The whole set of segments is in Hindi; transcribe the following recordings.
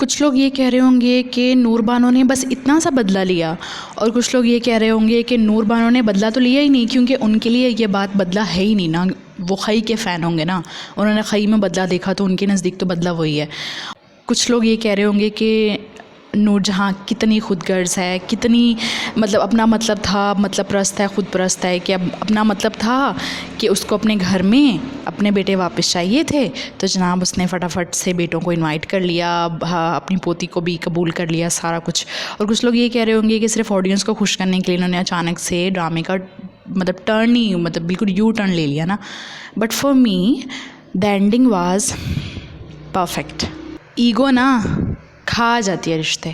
कुछ लोग ये कह रहे होंगे कि नूर बानो ने बस इतना सा बदला लिया, और कुछ लोग ये कह रहे होंगे कि नूर बानो ने बदला तो लिया ही नहीं, क्योंकि उनके लिए ये बात बदला है ही नहीं ना। वो खई के फ़ैन होंगे ना, उन्होंने खई में बदला देखा तो उनके नज़दीक तो बदला वही है। कुछ लोग ये कह रहे होंगे कि नूरजहाँ कितनी खुदगर्ज़ है, कितनी मतलब अपना मतलब था, मतलब परस्त है, खुद परस्त है, कि अब अपना मतलब था कि उसको अपने घर में अपने बेटे वापस चाहिए थे, तो जनाब उसने फटाफट से बेटों को इनवाइट कर लिया, अपनी पोती को भी कबूल कर लिया, सारा कुछ। और कुछ लोग ये कह रहे होंगे कि सिर्फ ऑडियंस को खुश करने के लिए इन्होंने अचानक से ड्रामे का मतलब टर्न ही मतलब बिल्कुल यू टर्न ले लिया ना। But for me the ending was perfect. Ego ना खा जाती है, रिश्ते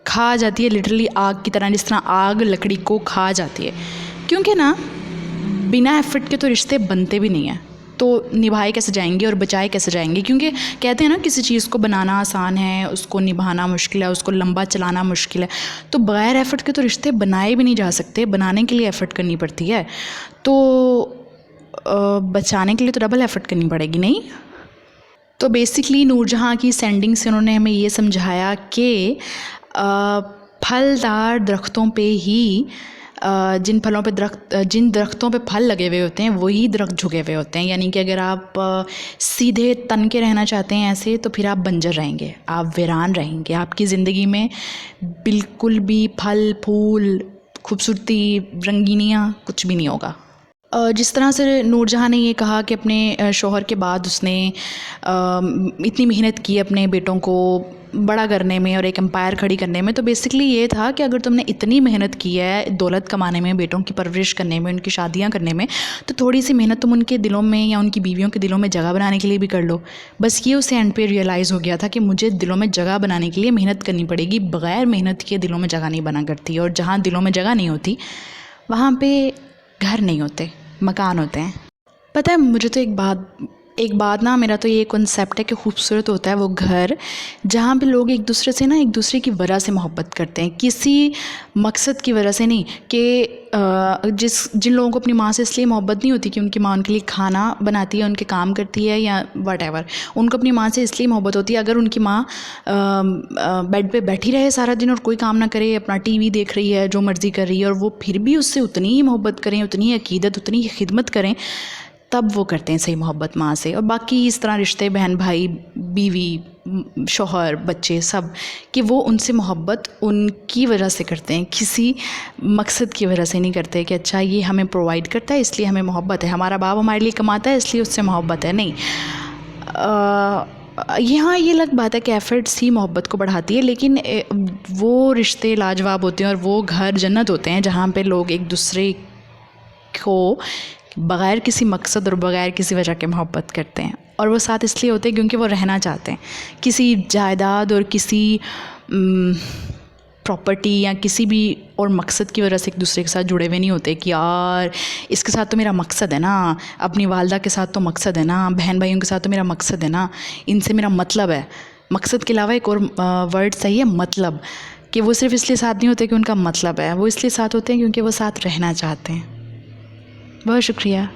खा जाती है, लिटरली आग की तरह, जिस तरह आग लकड़ी को खा जाती है। क्योंकि ना बिना एफर्ट के तो रिश्ते बनते भी नहीं हैं, तो निभाए कैसे जाएंगे और बचाए कैसे जाएंगे। क्योंकि कहते हैं ना किसी चीज़ को बनाना आसान है, उसको निभाना मुश्किल है, उसको लंबा चलाना मुश्किल है। तो बग़ैर एफ़र्ट के तो रिश्ते बनाए भी नहीं जा सकते, बनाने के लिए एफ़र्ट करनी पड़ती है, तो बचाने के लिए तो डबल एफ़र्ट करनी पड़ेगी नहीं। तो बेसिकली नूरजहाँ की सेंडिंग से उन्होंने हमें ये समझाया कि फलदार दरख्तों पे ही जिन दरख्तों पे फल लगे हुए होते हैं वही दरख्त झुके हुए होते हैं। यानी कि अगर आप सीधे तन के रहना चाहते हैं ऐसे, तो फिर आप बंजर रहेंगे, आप वीरान रहेंगे, आपकी ज़िंदगी में बिल्कुल भी फल फूल खूबसूरती रंगीनियाँ कुछ भी नहीं होगा। जिस तरह से नूरजहाँ ने ये कहा कि अपने शौहर के बाद उसने इतनी मेहनत की अपने बेटों को बड़ा करने में और एक एम्पायर खड़ी करने में, तो बेसिकली ये था कि अगर तुमने इतनी मेहनत की है दौलत कमाने में, बेटों की परवरिश करने में, उनकी शादियां करने में, तो थोड़ी सी मेहनत तुम उनके दिलों में या उनकी बीवियों के दिलों में जगह बनाने के लिए भी कर लो। बस ये उसे एंड पे रियलाइज़ हो गया था कि मुझे दिलों में जगह बनाने के लिए मेहनत करनी पड़ेगी, बग़ैर मेहनत के दिलों में जगह नहीं बना करती। और जहाँ दिलों में जगह नहीं होती वहाँ पर घर नहीं होते, मकान होते हैं। पता है मुझे तो एक बात ना, मेरा तो ये कॉन्सेप्ट है कि खूबसूरत होता है वो घर जहाँ पे लोग एक दूसरे से ना एक दूसरे की वजह से मोहब्बत करते हैं, किसी मकसद की वजह से नहीं। कि जिन लोगों को अपनी माँ से इसलिए मोहब्बत नहीं होती कि उनकी माँ उनके लिए खाना बनाती है, उनके काम करती है या वटेवर, उनको अपनी माँ से इसलिए मोहब्बत होती है अगर उनकी माँ बेड पे बैठी रहे सारा दिन और कोई काम ना करे, अपना टीवी देख रही है, जो मर्ज़ी कर रही है, और वो फिर भी उससे उतनी ही मोहब्बत करें, उतनी ही अकीदत, उतनी ही खिदमत करें, तब वो करते हैं सही मोहब्बत माँ से। और बाकी इस तरह रिश्ते बहन भाई बीवी शौहर बच्चे सब, कि वो उनसे मोहब्बत उनकी वजह से करते हैं, किसी मकसद की वजह से नहीं करते कि अच्छा ये हमें प्रोवाइड करता है इसलिए हमें मोहब्बत है, हमारा बाप हमारे लिए कमाता है इसलिए उससे मोहब्बत है, नहीं। यहाँ ये अलग बात है कि एफ़र्ट्स ही मोहब्बत को बढ़ाती है, लेकिन वो रिश्ते लाजवाब होते हैं और वो घर जन्नत होते हैं जहाँ पे लोग एक दूसरे को बग़ैर किसी मकसद और बग़ैर किसी वजह के मोहब्बत करते हैं। और वो साथ इसलिए होते हैं क्योंकि वो रहना चाहते हैं, किसी जायदाद और किसी प्रॉपर्टी या किसी भी और मकसद की वजह से एक दूसरे के साथ जुड़े हुए नहीं होते कि यार इसके साथ तो मेरा मकसद है ना, अपनी वालदा के साथ तो मकसद है ना, बहन भाइयों के साथ तो मेरा मकसद है ना, इनसे मेरा मतलब है। मकसद के अलावा एक और वर्ड सही है मतलब, कि वो सिर्फ इसलिए साथ नहीं होते कि उनका मतलब है, वो इसलिए साथ होते हैं क्योंकि वो साथ रहना चाहते हैं। बहुत शुक्रिया।